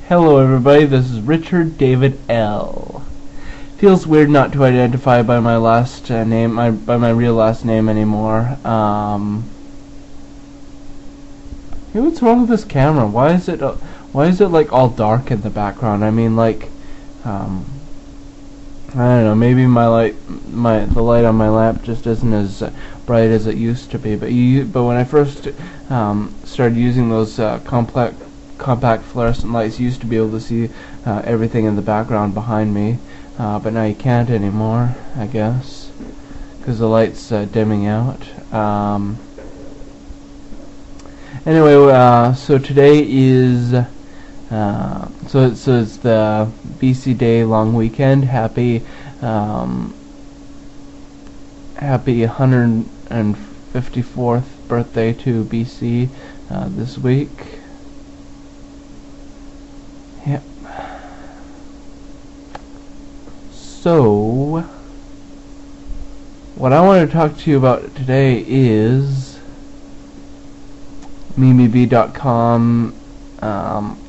Hello everybody, this is Richard David L. Feels weird not to identify by my last name, by my real last name anymore. Hey, what's wrong with this camera? Why is it like all dark in the background? I mean, like, I don't know. Maybe the light on my lamp just isn't as bright as it used to be. But when I first started using those compact fluorescent lights, you used to be able to see everything in the background behind me, but now you can't anymore, I guess, because the light's dimming out. Anyway, so today is so it's the BC Day long weekend. Happy 154th birthday to BC this week. Yep. So, what I want to talk to you about today is MimiBee.com.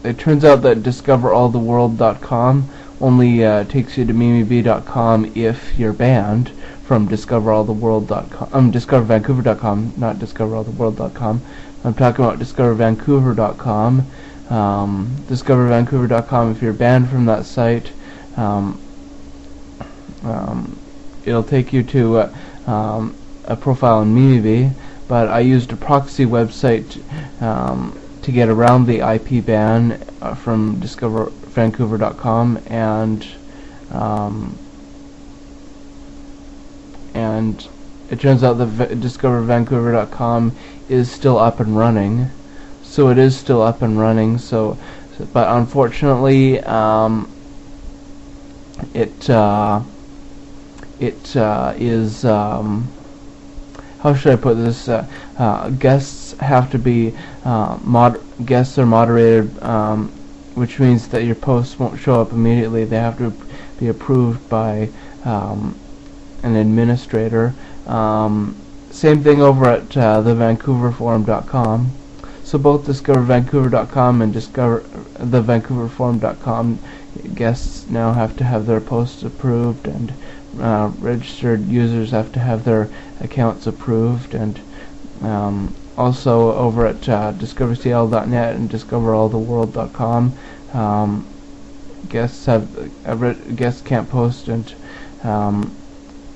It turns out that DiscoverAllTheWorld.com only takes you to MimiBee.com if you're banned from DiscoverAllTheWorld.com. DiscoverVancouver.com, not DiscoverAllTheWorld.com. I'm talking about DiscoverVancouver.com. DiscoverVancouver.com, if you're banned from that site, it'll take you to a profile in MimiBee, but I used a proxy website to get around the IP ban from DiscoverVancouver.com, and it turns out that DiscoverVancouver.com is still up and running. So it is still up and running. But unfortunately, it is. How should I put this? Guests have to be guests are moderated, which means that your posts won't show up immediately. They have to be approved by an administrator. Same thing over at thevancouverforum.com. So both DiscoverVancouver.com and thevancouverforum.com guests now have to have their posts approved, and registered users have to have their accounts approved, and also over at DiscoverCL.net and DiscoverAllTheWorld.com, guests can't post, and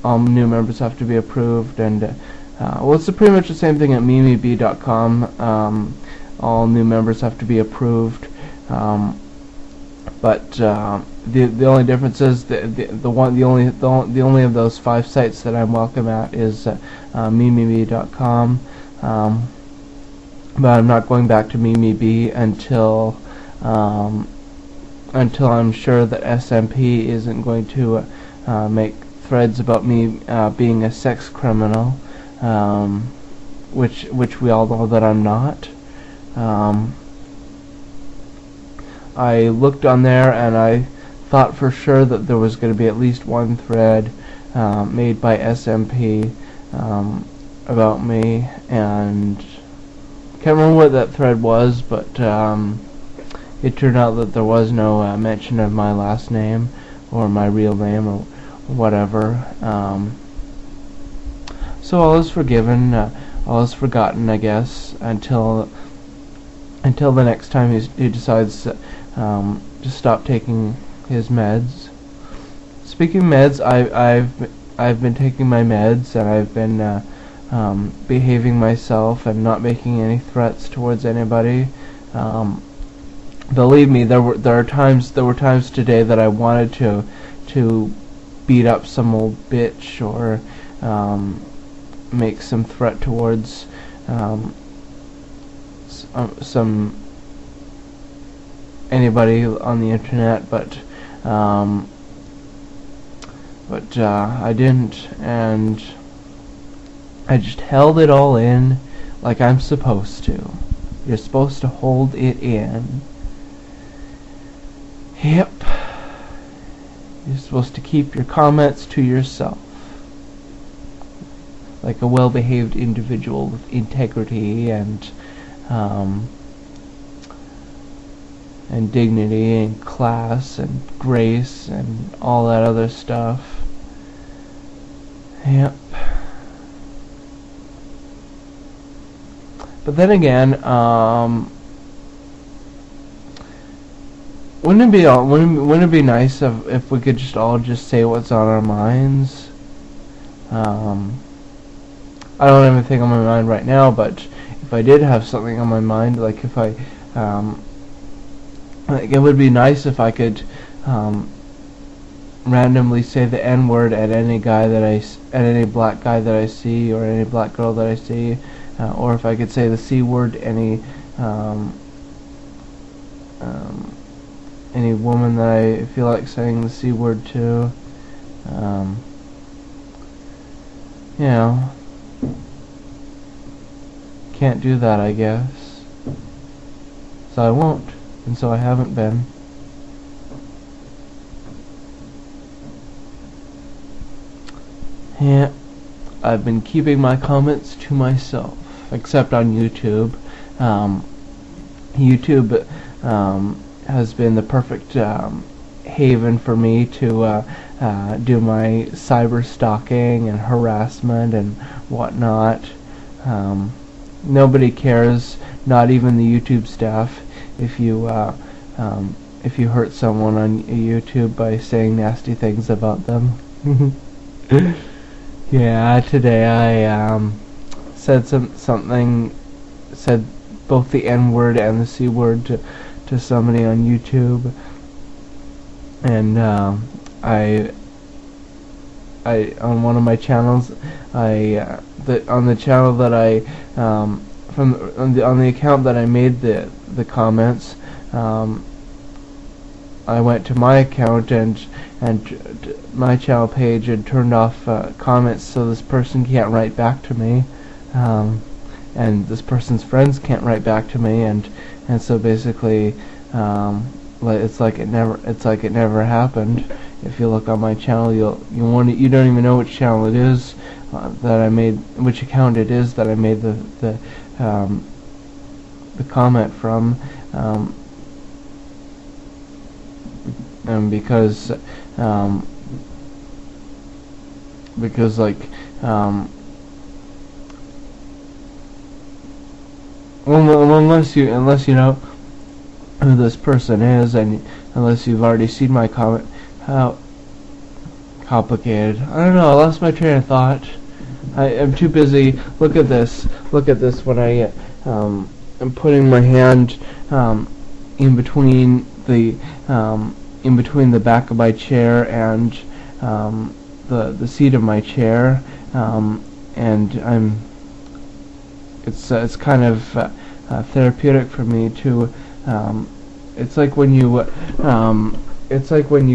all new members have to be approved, and well, it's pretty much the same thing at MimiBee.com. All new members have to be approved, but the only difference is the only of those 5 sites that I'm welcome at is MimiBee.com. But I'm not going back to MimiBee until I'm sure that SMP isn't going to make threads about me being a sex criminal, which we all know that I'm not. I looked on there and I thought for sure that there was going to be at least one thread made by SMP about me, and can't remember what that thread was, but it turned out that there was no mention of my last name or my real name or whatever. So all is forgiven, all is forgotten, I guess, until the next time he decides to stop taking his meds. Speaking of meds, I've been taking my meds, and I've been behaving myself and not making any threats towards anybody. Believe me, there were times today that I wanted to beat up some old bitch or make some threat towards some anybody on the internet, but I didn't, and I just held it all in like I'm supposed to. You're supposed to hold it in. Yep. You're supposed to keep your comments to yourself, like a well-behaved individual with integrity and and dignity and class and grace and all that other stuff. Yep. But then again, wouldn't it be nice if we could just all just say what's on our minds? I don't have anything on my mind right now, but if I did have something on my mind, like if I, like it would be nice if I could randomly say the N-word at any guy at any black guy that I see, or any black girl that I see, or if I could say the C-word to any woman that I feel like saying the C-word to. You know, can't do that, I guess. So I won't, and so I haven't been. Yeah, I've been keeping my comments to myself, except on YouTube. YouTube has been the perfect haven for me to do my cyber stalking and harassment and whatnot. Nobody cares, not even the YouTube staff, if you hurt someone on YouTube by saying nasty things about them. Yeah, today I said said both the N-word and the C-word to somebody on YouTube, and I on one of my channels, on the channel that I on the account that I made the comments, I went to my account and my channel page and turned off comments, so this person can't write back to me, and this person's friends can't write back to me, and so basically it's like it never happened. If you look on my channel, you don't even know which channel it is that I made, which account it is that I made the comment from, and because like unless you know who this person is, and unless you've already seen my comment, how complicated. I don't know, I lost my train of thought. I'm too busy. Look at this when I am putting my hand in between the back of my chair and the seat of my chair, and it's kind of therapeutic for me to it's like when you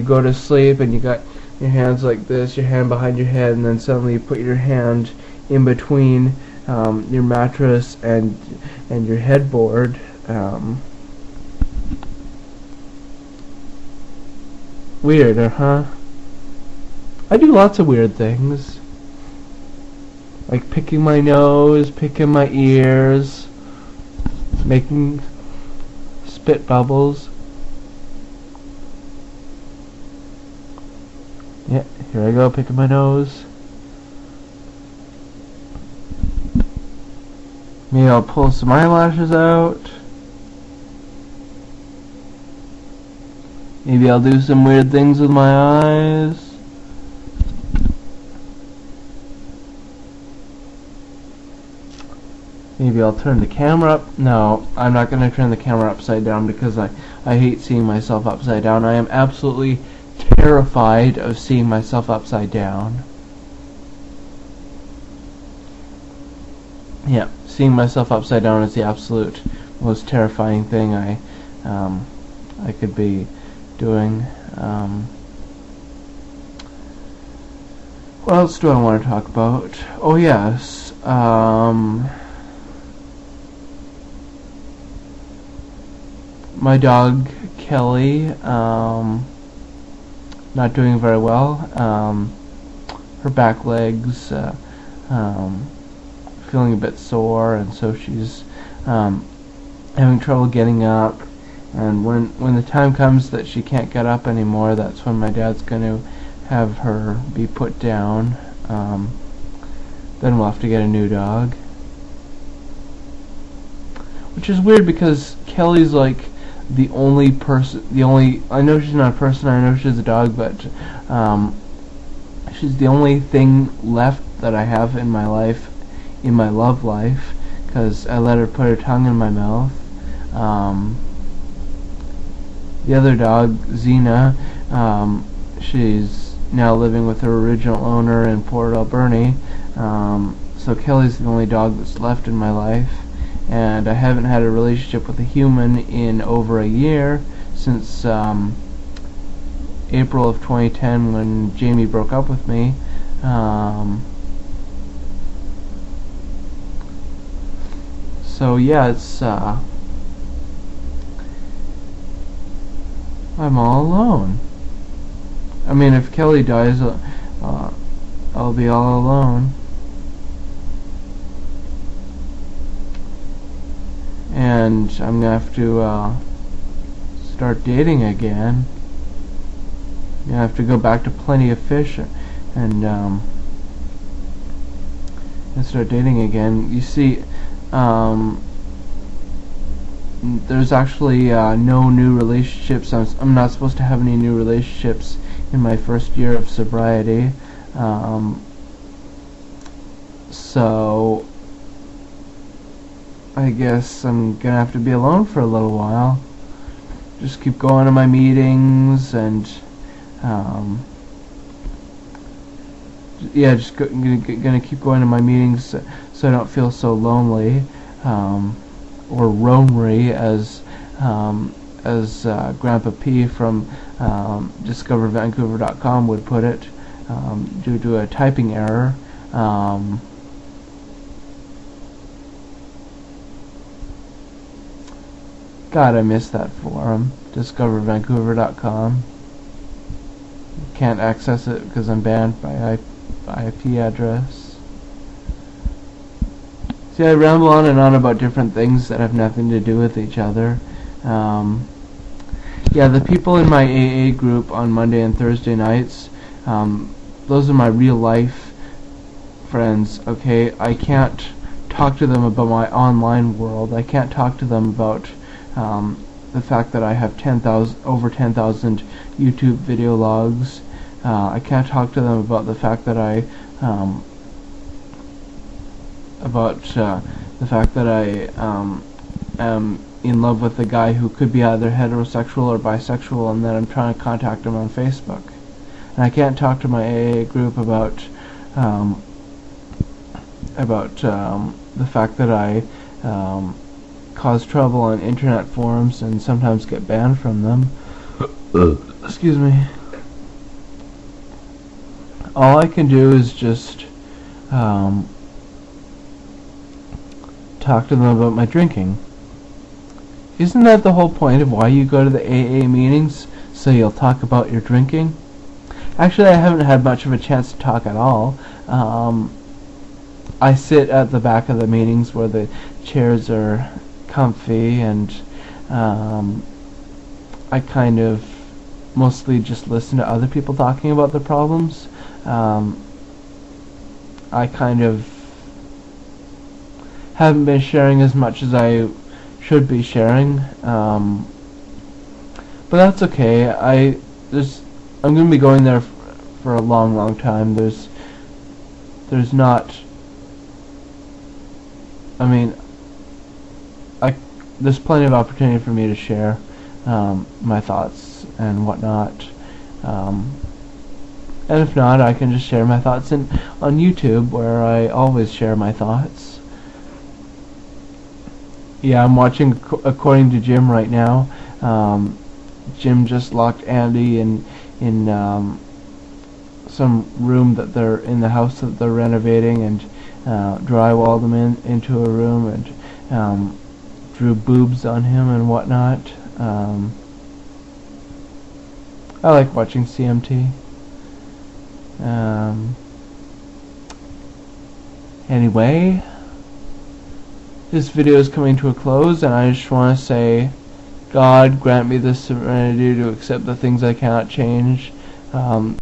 go to sleep and you got your hands like this, your hand behind your head, and then suddenly you put your hand in between your mattress and your headboard. Weird, huh? I do lots of weird things, like picking my nose, picking my ears, making spit bubbles. Yeah, here I go, picking my nose. Maybe I'll pull some eyelashes out. Maybe I'll do some weird things with my eyes. Maybe I'll turn the camera up. No, I'm not going to turn the camera upside down because I hate seeing myself upside down. I am absolutely terrified of seeing myself upside down. Yeah, seeing myself upside down is the absolute most terrifying thing I could be doing. What else do I want to talk about? Oh yes, my dog Kelly, not doing very well. Her back legs feeling a bit sore, and so she's having trouble getting up, And when the time comes that she can't get up anymore, that's when my dad's going to have her be put down. Then we'll have to get a new dog. Which is weird because Kelly's like the only person, I know she's not a person, I know she's a dog, but she's the only thing left that I have in my life, in my love life, because I let her put her tongue in my mouth. The other dog, Xena, she's now living with her original owner in Port Alberni. So Kelly's the only dog that's left in my life, and I haven't had a relationship with a human in over a year, since April of 2010 when Jamie broke up with me. So yeah, it's I'm all alone. I mean, if Kelly dies, I'll be all alone. And I'm gonna have to start dating again. I have to go back to Plenty of Fish and start dating again. You see, there's actually no new relationships. I'm not supposed to have any new relationships in my first year of sobriety. So I guess I'm gonna have to be alone for a little while. Just keep going to my meetings and yeah, just gonna keep going to my meetings so I don't feel so lonely, or roamery, as Grandpa P from DiscoverVancouver.com would put it, due to a typing error. God, I miss that forum, DiscoverVancouver.com. Can't access it because I'm banned by IP address. See, I ramble on and on about different things that have nothing to do with each other. Yeah, the people in my AA group on Monday and Thursday nights, those are my real life friends, okay? I can't talk to them about my online world. I can't talk to them about the fact that I have over 10,000 YouTube video logs. I can't talk to them about the fact that I am in love with a guy who could be either heterosexual or bisexual, and then I'm trying to contact him on Facebook. And I can't talk to my AA group about the fact that I cause trouble on internet forums and sometimes get banned from them. Excuse me. All I can do is just talk to them about my drinking. Isn't that the whole point of why you go to the AA meetings? So you'll talk about your drinking? Actually, I haven't had much of a chance to talk at all. I sit at the back of the meetings where the chairs are comfy, and I kind of mostly just listen to other people talking about their problems. I kind of haven't been sharing as much as I should be sharing, but that's okay. I'm going to be going there for a long time. There's not, I mean, there's plenty of opportunity for me to share my thoughts and whatnot. And if not, I can just share my thoughts on YouTube, where I always share my thoughts. Yeah, I'm watching According to Jim right now. Jim just locked Andy in some room that they're in the house that they're renovating, and drywalled him into a room, and drew boobs on him and whatnot. I like watching CMT. Anyway, this video is coming to a close, and I just want to say God, grant me the serenity to accept the things I cannot change.